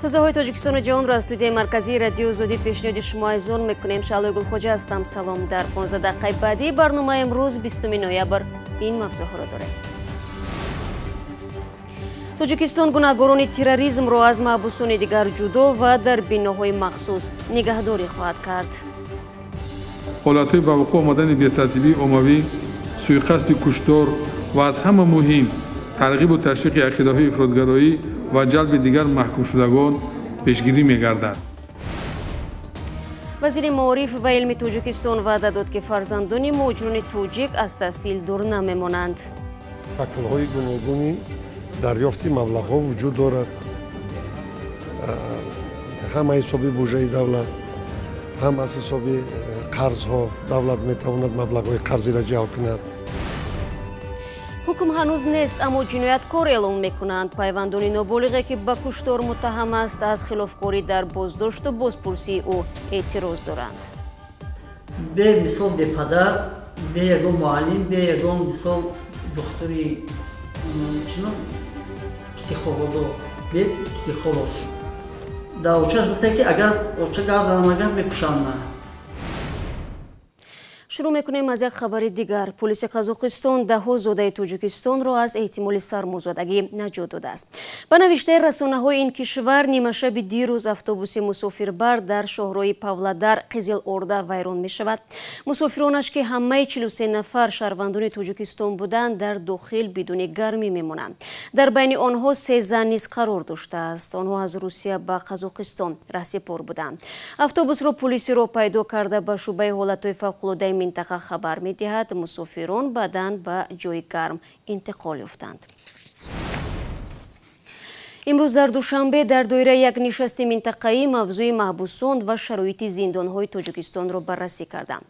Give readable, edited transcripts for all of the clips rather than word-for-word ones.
تازه‌های تاجیکستان و جهان را از استودیوی مرکزی رادیو زودی پیشنهاد شما عزیزان میکنیم. شعله گلخوجه هستم. سلام. در 15 دقیقه بعدی برنامه امروز 20 نوامبر این موضوعها را داریم. тоҷикистон гунahгорони терроризмро аз маҳбусони дигар ҷудо ва дар биноҳои махсус нигаҳдорӣ хоҳад кард. ҳолатҳои ба вуқӯъ омадани бетартибии оммавӣ, суиқасди куштор ва аз ҳама муҳим тарғибу ташвиқи ақидаҳои ифротгароӣ ва ҷалби дигар маҳкумшудагон пешгирӣ мегардад. вазири маориф ва илми тоҷикистон ваъда дод ки фарзандони муҳоҷирони тоҷик аз таҳсил дур намемонанд. шаклҳои гуногуни дарёфти маблағҳо вуҷуд дорад. ҳам аз ҳисоби буҷаи давлат, ҳам аз ҳисоби қарзҳо давлат метавонад маблағҳои қарзиро ҷалб кунад. ҳукм ҳанӯз нест, аммо ҷинояткор эълон мекунанд. пайвандони ноболиғе ки ба куштор муттаҳам аст аз хилофкорӣ дар боздошту бозпурсии ӯ эътироз доранд. бе мисол бепадар, бе ягон муаллим, бе ягон мисол духтури психолого, бе психолог. дар очаш гуфта ки агар оча гап занам агар мекушанд. шурӯъ мекунем аз як хабари дигар. полиси қазоқистон даҳҳо зодаи тоҷикистонро аз эҳтимоли сармозодагӣ наҷот додааст. ба навиштаи расонаҳои ин кишвар, нимашаби дирӯз автобуси мусофирбар дар шоҳрои Павладар Қизилорда вайрон мешавад. мусофиронаш ки ҳамаи 43 нафар шаҳрвандони тоҷикистон буданд, дар дохил бидуни гармӣ мемонанд. дар байни онҳо 3 зан низ қарор доштааст. онҳо аз Русия ба Қазоқистон раҳсипор буданд. автобусро полиси роҳ пайдо карда ба шӯъбаи ҳолатҳои фавқулоддаи минтақа хабар медиҳад. мусофирон баъдан ба ҷои гарм интиқол ёфтанд. имрӯз дар душанбе дар доираи як нишасти минтақаӣ мавзӯи маҳбусон ва шароити зиндонҳои тоҷикистонро баррасӣ карданд.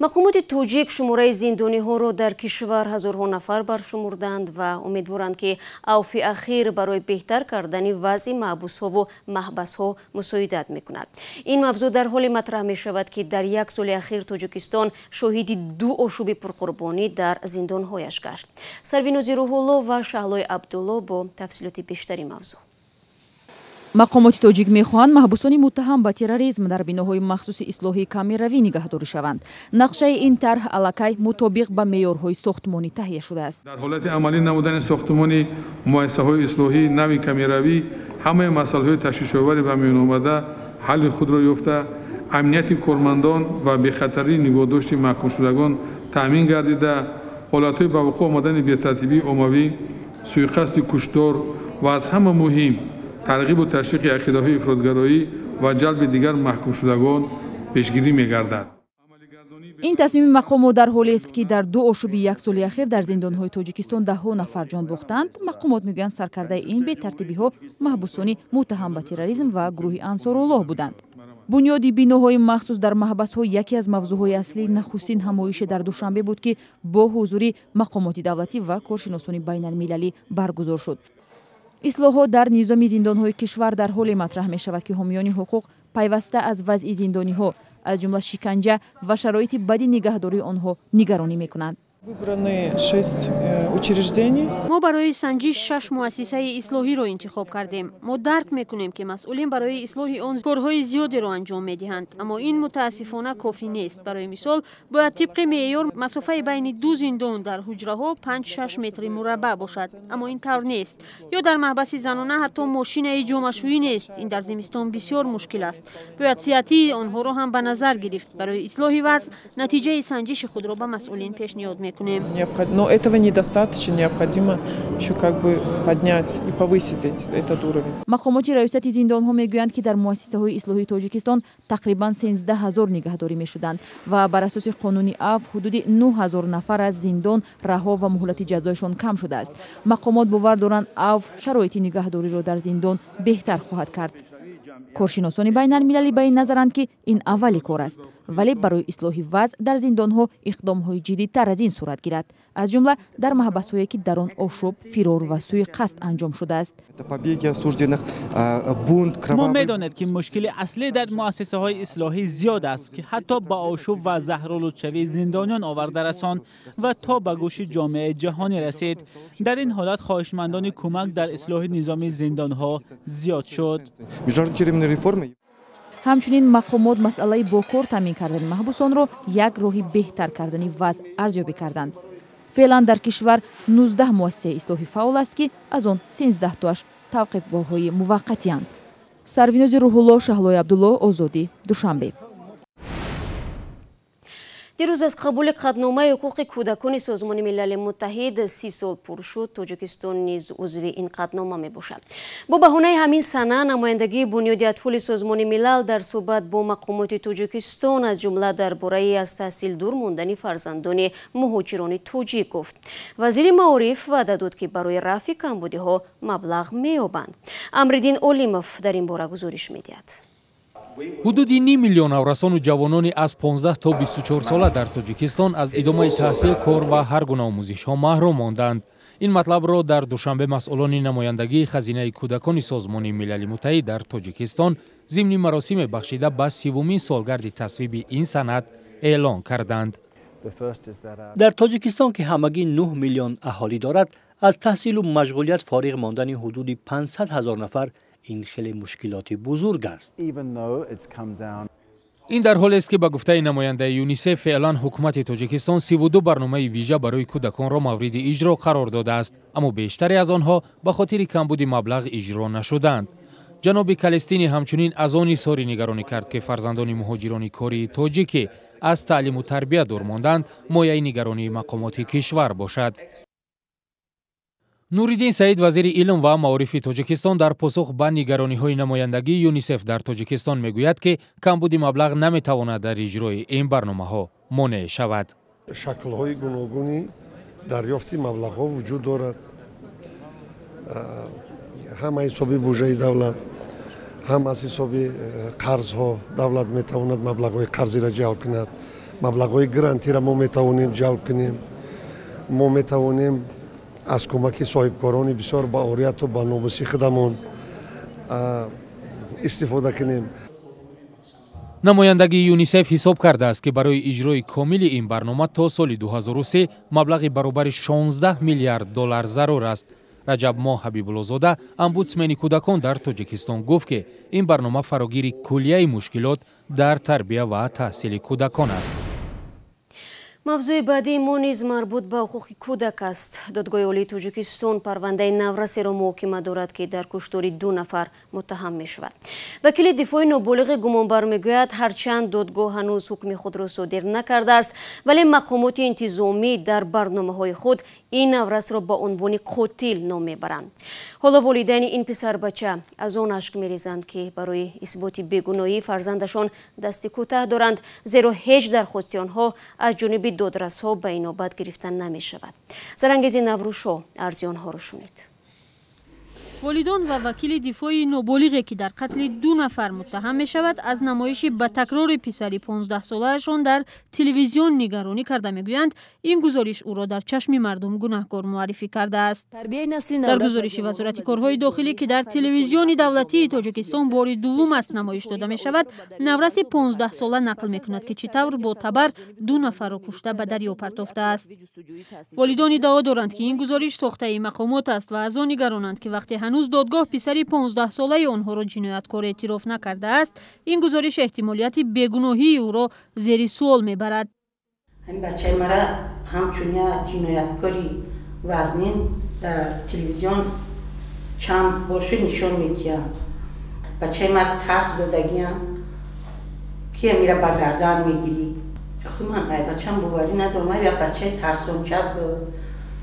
мақомоти тоҷик шумораи зиндониҳоро дар кишвар ҳазорҳо нафар баршумурданд ва умедворанд ки авфи ахир барои беҳтар кардани вазъи маҳбусҳову маҳбасҳо мусоидат мекунад. ин мавзӯъ дар ҳоле матраҳ мешавад ки дар як соли ахир тоҷикистон шоҳиди 2 ошӯби пурқурбонӣ дар зиндонҳояш гашт. сарвинози рӯҳулло ва шаҳлои абдулло бо тафсилоти бештари мавзӯъ. мақомоти тоҷик мехоҳанд маҳбусони муттаҳам ба терроризм дар биноҳои махсуси ислоҳии камеравӣ нигаҳдорӣ шаванд. нақшаи ин тарҳ аллакай мутобиқ ба меъёрҳои сохтмонӣ таҳия шудааст. дар ҳолати амалӣ намудани сохтмони муассисаҳои ислоҳии нави камеравӣ ҳамаи масъалаҳои ташвишовари ба миён омада ҳалли худро ёфта, амнияти кормандон ва бехатарии нигоҳдошти маҳкумшудагон таъмин гардида, ҳолатҳои ба вуқӯъ омадани бетартибии оммавӣ, суиқасди куштор ва аз ҳама муҳим тарғибу ташвиқи ақидаҳои ифротгароӣ ва ҷалби дигар маҳкумшудагон пешгирӣ мегардад. ин тасмими мақомот дар ҳолест ки дар 2 ошӯби як соли ахир дар зиндонҳои тоҷикистон даҳҳо нафар ҷон бохтанд. мақомот мегӯянд саркардаи ин бетартибиҳо маҳбусони муттаҳам ба терроризм ва гурӯҳи ансоруллоҳ буданд. бунёди биноҳои махсус дар маҳбасҳо яке аз мавзӯъҳои аслии нахустин ҳамоише дар душанбе буд ки бо ҳузури мақомоти давлатӣ ва коршиносони байналмилалӣ баргузор шуд. ислоҳот дар низоми зиндонҳои кишвар дар ҳоле матраҳ мешавад ки ҳомиёни ҳуқуқ пайваста аз вазъи зиндониҳо, аз ҷумла шиканҷа ва шароити бади нигаҳдории онҳо нигаронӣ мекунанд. Выбраны 6 учреждений. мо барои санҷиш 6 муассисаи ислоҳиро интихоб кардем. мо дарк мекунем ки масъулин барои ислоҳи он корҳои зиёдеро анҷом медиҳанд, аммо ин мутаассифона кофӣ нест. барои мисол, бояд тибқи меъёр масофаи байни 2 зиндон дар ҳуҷраҳо 5-6 метри мураббаъ бошад, аммо ин тавр нест. ё дар маҳбаси занона ҳатто мошинаи ҷомашӯӣ нест. ин дар зимистон бисёр мушкил аст. бояд сиҳатии онҳоро ҳам ба назар гирифт. барои ислоҳи вазъ натиҷаи санҷиши худро ба масъулин пешниҳод мекунем. Но этого недостаточно, необходимо еще поднять и повысить этот уровень. мақомоти раёсати зиндонҳо мегӯянд ки дар муассисаҳои ислоҳии тоҷикистон тақрибан 13 000 нигаҳдорӣ мешуданд ва бар асоси қонуни аф ҳудуди 9 000 нафар аз зиндон раҳо ва муҳлати ҷазоишон кам шудааст. мақомот бовар доранд аф шароити нигаҳдориро дар зиндон беҳтар хоҳад кард. коршиносони байналмилалӣ ба ин назаранд ки ин аввали кор аст, вале барои ислоҳи вазъ дар зиндонҳо иқдомҳои ҷиддитар аз ин сурат гирад. аз ҷумла дар маҳбасҳое ки дар он ошоб фирор ва сӯи қасд анҷом шудааст. мо медонед ки мушкили аслӣ дар муассисаҳои ислоҳӣ зиёд аст ки ҳатто ба ошӯб ва заҳролудшавии зиндониён оварда расонд ва то ба гӯши ҷомеаи ҷаҳонӣ расид. дар ин ҳолат хоҳишмандони кӯмак дар ислоҳи низоми зиндонҳо зиёд шуд. ҳамчунин мақомот масъалаи бо кор таъмин кардани маҳбусонро як роҳи беҳтар кардани вазъ арзёбӣ карданд. феълан дар кишвар 19 муассисаи ислоҳӣ фаъол аст ки аз он 13 тоаш тавқифгоҳҳои муваққатиянд. Сарвинози Рӯҳулло, Шаҳлои Абдулло, Озодӣ, Душанбе. дирӯз аз қабули қатномаи ҳуқуқи кӯдакони Созмони Милали Муттаҳид 30 сол пур шуд. Тоҷикистон низ узви ин қатнома мебошад. Бо баҳонаи ҳамин сана намояндагии бунёди атфоли Созмони Милал дар суҳбат бо мақомоти Тоҷикистон аз ҷумла дар бораи аз таҳсил дур мондани фарзандони муҳоҷирони тоҷик гуфт. Вазири маориф ваъда дод ки барои рафъи камбудиҳо маблағ меёбанд. Амриддин Олимов дар ин бора гузориш медиҳад. ҳудуди 9 миллион наврасону ҷавонони аз 15 то 24 сола дар Тоҷикистон аз идомаи таҳсил, кор ва ҳар гуна омӯзишҳо маҳрум монданд. ин матлабро дар душанбе масъулони намояндагии хазинаи кӯдакони Созмони Милали Муттаҳид дар Тоҷикистон зимни маросиме бахшида ба 30-умин солгарди тасвиби ин санад эълон карданд. дар Тоҷикистон ки ҳамагӣ 9 миллион аҳолӣ дорад, аз таҳсилу машғулият фориғ мондани ҳудуди 500 000 нафар ин хеле мушкилоти бузург аст. ин дар ҳоле аст ки ба гуфтаи намояндаи ЮНИСЕФ феълан ҳукумати Тоҷикистон 32 барномаи вижа барои кӯдаконро мавриди иҷро қарор додааст, аммо бештаре аз онҳо ба хотири камбуди маблағ иҷро нашуданд. ҷаноби Калестини ҳамчунин аз он изҳори нигаронӣ кард ки фарзандони муҳоҷирони кории тоҷике аз таълиму тарбия дур монданд мояи нигаронии мақомоти кишвар бошад. Нуриддин Саид, вазири илм ва маорифи Тоҷикистон, дар посух ба нигарониҳои намояндагии ЮНИСЕФ дар Тоҷикистон мегӯяд ки камбуди маблағ наметавонад дар иҷрои ин барномаҳо монеъ шавад. шаклҳои гуногуни дарёфти маблағҳо вуҷуд дорад. ҳам аз ҳисоби буҷаи давлат, ҳам аз ҳисоби қарзҳо давлат метавонад маблағҳои қарзиро ҷалб кунад. маблағҳои грантиро мо метавонем ҷалб кунем. мо метавонем аз кӯмаки соҳибкорони бисёр ба орияту ба нобуси худамон истифода кунем. намояндагии ЮНИСЕФ ҳисоб кардааст ки барои иҷрои комили ин барнома то соли 2003 маблағи баробари 16 миллиард доллар зарур аст. Раҷаб Ҳабибуллозода, омбудсмени кӯдакон дар Тоҷикистон, гуфт ки ин барнома фарогири куллияи мушкилот дар тарбия ва таҳсили кӯдакон аст. мавзӯи баъдии мо низ марбут ба ҳуқуқи кӯдак аст. додгоҳи олии Тоҷикистон парвандаи наврасеро муҳокима дорад ки дар куштори 2 нафар муттаҳам мешавад. вакили дифои ноболиғи гумонбар мегӯяд, ҳарчанд додгоҳ ҳанӯз ҳукми худро содир накардааст, вале мақомоти интизомӣ дар барномаҳои худ ин наврасро ба унвони қотил ном мебаранд. ҳоло волидайни ин писарбача аз он ашк мерезанд ки барои исботи бегуноҳии фарзандашон дасти кӯтаҳ доранд, зеро ҳеҷ дархости онҳо аз ҷониби додрасҳо ба инобат гирифта намешавад. Зарангези Наврӯшо арзи онҳоро шунид. волидон ва вакили дифои ноболиғе ки дар қатли 2 нафар муттаҳам мешавад, аз намоиши ба такрори писари 15-солаашон дар телевизион нигаронӣ карда мегӯянд, ин гузориш ӯро дар чашми мардум гунаҳкор муаррифӣ кардааст. дар гузориши вазорати корҳои дохилӣ ки дар телевизиони давлатии Тоҷикистон бори дуввум аст намоиш дода мешавад, навраси 15 сола нақл мекунад ки чӣ тавр бо табар 2 нафарро кушта ба дарё партофтааст. волидон иддао доранд ки ин гузориш сохтаи мақомот аст ва аз он нигаронанд ки вақте ҳанӯз додгоҳ писари 15 солаи онҳоро ҷинояткор эътироф накардааст, ин гузориш эҳтимолияти бегуноҳии ӯро зери суол мебарад. ҳамин бачаи мара ҳамчун як ҷинояткори вазнин дар телевизион чанд боши нишон медиҳанд. бачаи мара тарс додагиам, кия мира ба гардан мегирӣ. ахи ман ай бачаам боварӣ надорам, ай як бачаи тарсонча буд.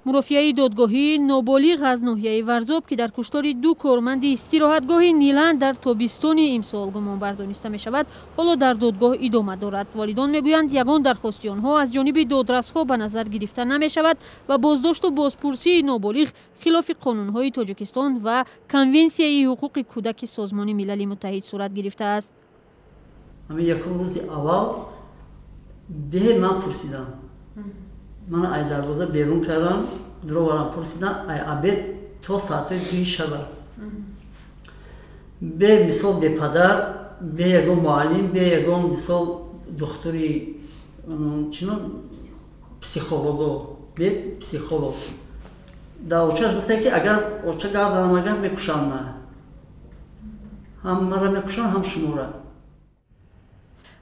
мурофиаи додгоҳӣ ноболиғ аз ноҳияи Варзоб ки дар куштори 2 корманди истироҳатгоҳи Ниланд дар тобистони имсол гумонбар дониста мешавад, ҳоло дар додгоҳ идома дорад. волидон мегӯянд, ягон дархости онҳо аз ҷониби додрасҳо ба назар гирифта намешавад ва боздошту бозпурсии ноболиғ хилофи қонунҳои Тоҷикистон ва конвенсияи ҳуқуқи кӯдаки Созмони Милали Муттаҳид сурат гирифтааст. ҳамин якум рӯзи аввал бе ман пурсидам. من ای دروازه بیرون کردم درو برام پرسیدن ای عبید تو ساعتای 2 شب به مثال به پدر به یگون معلم به یگون مثال دکتری چنو پسیخولوگو به پسیخولوگ در اوچهش گفته که اگر اوچه گرد زنم اگر میکشن نه هم مرا میکشن هم شما را.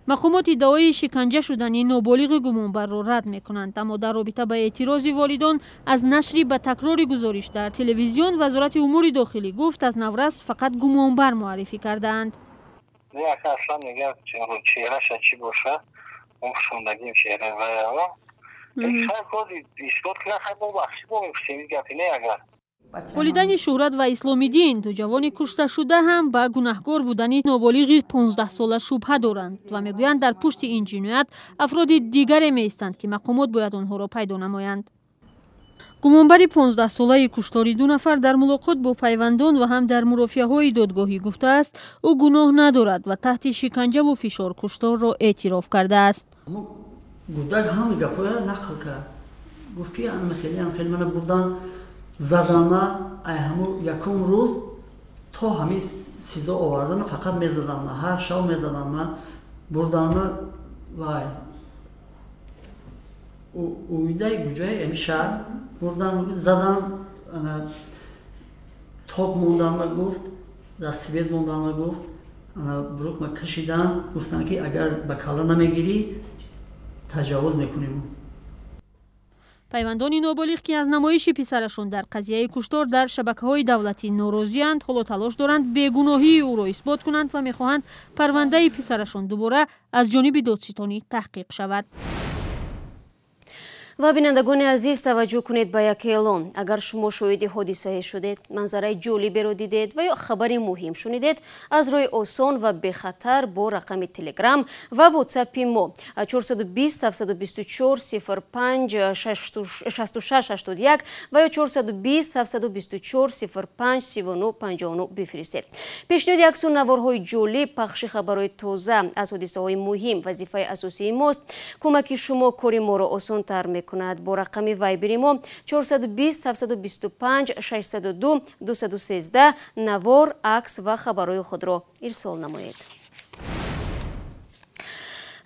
مقامات ادعای شکنجه شدن نابالغ گمانبر را رد میکنند، اما در رابطه با اعتراض والدان از نشری به تکرار گزارش در تلویزیون وزارت امور داخلی گفت از نورست فقط گمانبر معرفی کردند. نه اصلا میگه چهرهش چی باشه اون شوندگیم چهره و این خیلی اثبات کنه خیلی با بخشی با میپسیمی گفتی نه اگر والدین شهرت و اسلامی دین دو جوان کشته شده هم به گناهکار بودن نابالغ 15 ساله شبهه دارند و میگویند در پشت این جنایت افراد دیگری میستند که مقامات باید آنها را پیدا نمایند. گمانبر 15 ساله کشتاری 2 نفر در ملاقات با پیوندان و هم در مرافعه‌های دادگاهی گفته است او گناه ندارد و تحت شکنجه و فشار کشتار را اعتراف کرده است. گودک هم گپای نقل کرد. گفت که خیلی من بردن زدن همو یکم روز تا همه سیزا آوردن فقط میزدن هر شب میزدن بردن وای اویده گوجه امشب بردن زدن تاب موندن گفت دست سوید موندن گفت بروک ما کشیدن گفتن که اگر به کالا نمیگیری تجاوز میکنیم. پیوندان نابالغ که از نمایش پسرشون در قضیه کشتار در شبکه‌های دولتی ناراضی‌اند، حالا تلاش دارند بیگناهی او را اثبات کنند و می‌خواهند پرونده پسرشون دوباره از جانب دادستانی تحقیق شود. و بینندگان عزیز توجه کنید به یک اعلان. اگر شما شاهد حادثه شدید، منظره جالبی را دیدید و یا خبری مهم شنیدید، از روی آسان و به خطر با رقم تلگرام و واتساپ ما 420 724 05 66 81 و یا 420 724 05 39 59 بفرستید. پیشنهاد عکس و نوارهای جالب، پخش خبرهای تازه از حادثه های مهم وظیفه اساسی ماست. کمک شما کاری ما را آسان تر کند. با رقم وایبر ما 420 725 602 213 نوار، عکس و خبرهای خود را ارسال نمایید.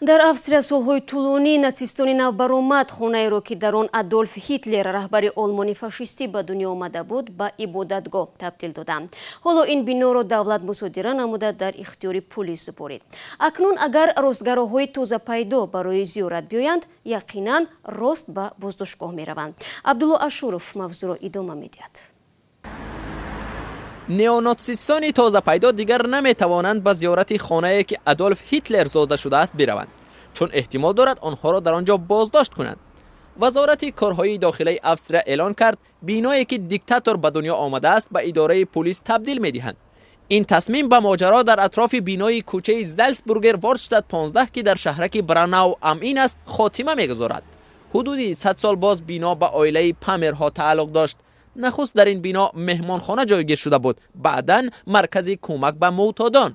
در австрия солҳои тӯлонӣ нацистони навбаромад хонаеро ки дар он адольф ҳитлер раҳбари олмони фашистӣ ба дунё омада буд ба ибодатгоҳ табдил доданд. ҳоло ин биноро давлат мусодира намуда дар ихтиёри пулис супорид. акнун агар ростгароҳои тозапайдо барои зиёрат биёянд, яқинан рост ба боздоштгоҳ мераванд. абдулло ашуров мавзӯъро идома медиҳад. неонатсистони тозапайдо дигар наметавонанд ба зиёрати хонае ки адольф ҳитлер зода шудааст бираванд, чун эҳтимол дорад онҳоро дар он ҷо боздошт кунанд. вазорати корҳои дохилаи австрия эълон кард биное ки диктатор ба дунё омадааст ба идораи пулис табдил медиҳанд. ин тасмим ба моҷаро дар атрофи бинои кӯчаи залсбургер ворштадт 15 ки дар шаҳраки бранау амин аст хотима мегузорад. ҳудуди 100 сол боз бино ба оилаи памерҳо тааллуқ дошт. нахуст дар ин бино меҳмонхона ҷойгир шуда буд, баъдан маркази кӯмак ба мӯътодон.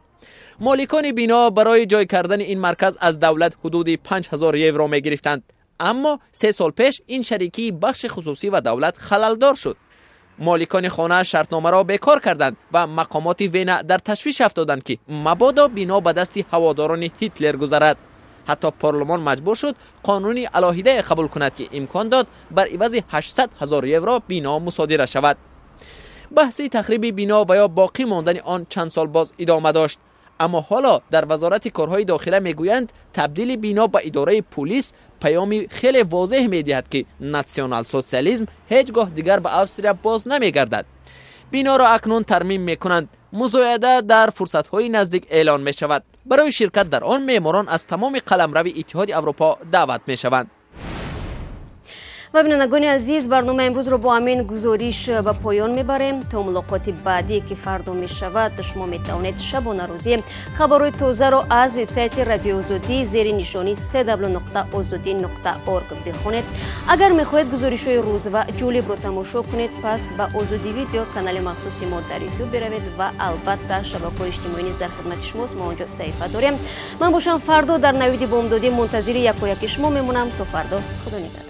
моликони бино барои ҷой кардани ин марказ аз давлат ҳудуди 5000 евро мегирифтанд, аммо 3 сол пеш ин шарикии бахши хусусӣ ва давлат халалдор шуд. моликони хона шартномаро бекор карданд ва мақомоти вена дар ташвиш афтоданд ки мабодо бино ба дасти ҳаводорони ҳитлер гузарад. ҳатто парлумон маҷбур шуд қонуни алоҳидае қабул кунад ки имкон дод бар ивази 800 000 евро бино мусодира шавад. баҳси тахриби бино ва ё боқӣ мондани он чанд сол боз идома дошт, аммо ҳоло дар вазорати корҳои дохила мегӯянд табдили бино ба идораи пулис паёми хеле возеҳ медиҳад ки натсионал социализм ҳеҷ гоҳ дигар ба австрия боз намегардад. биноро акнун тармим мекунанд. музояда дар фурсатҳои наздик эълон мешавад. барои ширкат дар он меъморон аз тамоми қаламрави иттиҳоди аврупо даъват мешаванд. و بینندگان عزیز، برنامه امروز رو با همین گزارش به پایان میبریم. تا ملاقات بعدی که فردا میشود، شما میتوانید شبانه روزی خبرهای تازه رو از وبسایت رادیو آزادی زیر نشانی www.azadi.org بخونید. اگر میخواهید گزارش‌های روز و جالب رو تماشا کنید، پس به آزادی ویدیو کانال مخصوصی ما در یوتیوب بروید و البته شبکه‌های اجتماعی نیز در خدمت شماست. ما اونجا صفحه داریم. من باشم فردا در نوید بامدادی منتظر یکایک شما میمونم. تا فردا، خدا نگهدار.